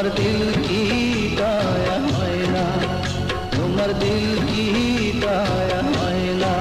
তোমার দিল কি দয়া হয় না, তোমার দিল কি দয়া হয় না।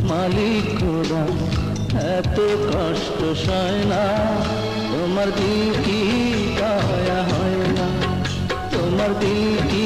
মালিক খোদা এত কষ্ট সয় না, তোমার দিল কি দয়া হয় না, তোমার দিল কি